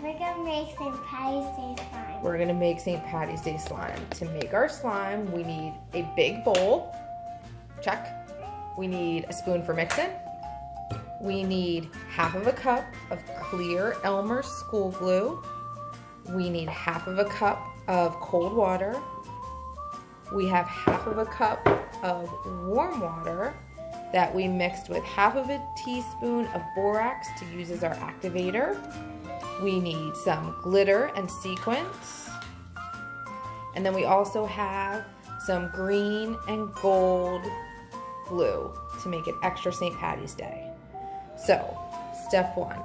We're gonna make St. Patty's Day slime. We're gonna make St. Patty's Day slime. To make our slime, we need a big bowl. Check. We need a spoon for mixing. We need half of a cup of clear Elmer's school glue. We need half of a cup of cold water. We have half of a cup of warm water that we mixed with half of a teaspoon of borax to use as our activator. We need some glitter and sequins. And then we also have some green and gold glue to make it extra St. Patty's Day. So, step 1,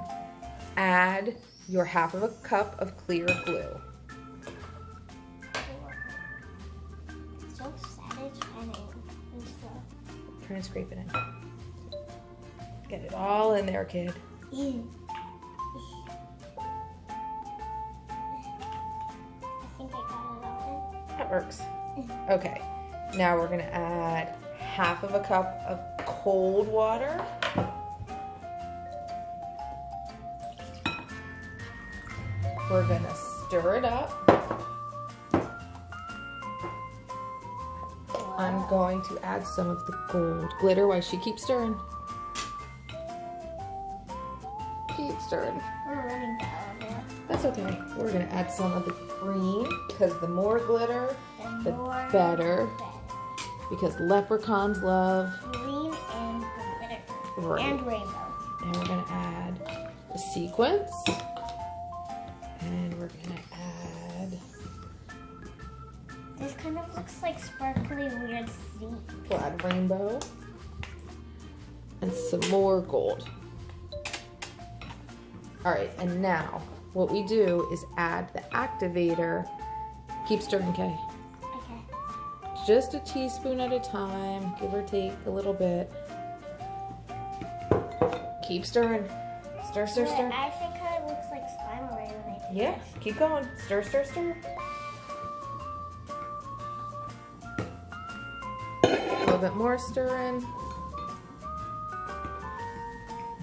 add your half of a cup of clear glue. It's so satisfying and stuff. Trying to scrape it in. Get it all in there, kid. I think I got it all That works. Okay, now we're gonna add half of a cup of cold water. We're gonna stir it up. I'm going to add some of the gold glitter while she keeps stirring. Keep stirring. We're running down there. That's okay. We're gonna add some of the green because the more glitter, the more better. Because leprechauns love green and glitter. Right. And rainbow. And we're gonna add the sequins. And we're gonna add. This kind of looks like sparkly weird sea. We'll add rainbow. And some more gold. Alright, and now what we do is add the activator. Keep stirring, Kay. Okay. Just a teaspoon at a time, give or take a little bit. Keep stirring. Stir, stir, It stir. actually kind of looks like slime already when I do Yeah, keep going. Stir, stir, stir. A little bit more stirring.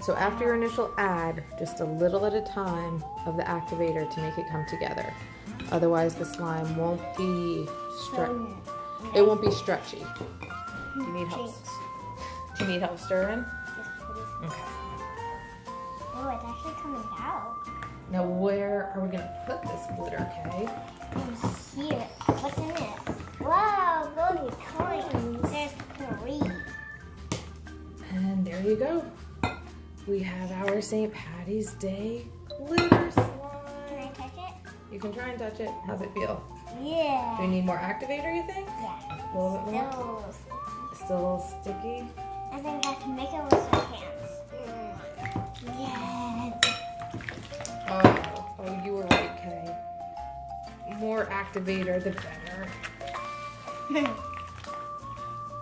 So after your initial add, just a little at a time of the activator to make it come together. Otherwise the slime won't be it won't be stretchy. Do you need help? Do you need help stirring? Yes, please. Okay. Oh, it's actually coming out. Now where are we gonna put this glitter, Kay? In here. What's in it? Wow, golden coins. There's 3. And there you go. We have our St. Patty's Day glitter slime. Can I touch it? You can try and touch it. How's it feel? Yeah. Do we need more activator, you think? Yeah. A little bit more? Still a little Still a little sticky. sticky? I think I can make it with some hands. Yes. Oh, you were right, Kay. More activator, the better.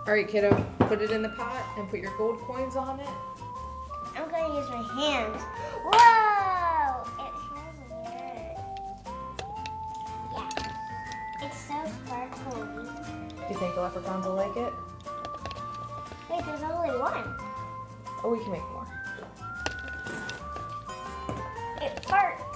All right, kiddo, put it in the pot and put your gold coins on it. I'm going to use my hands. Whoa! It smells weird. Yeah. It's so sparkly. Do you think the leprechauns will like it? Wait, there's only one. Oh, we can make more. It farts.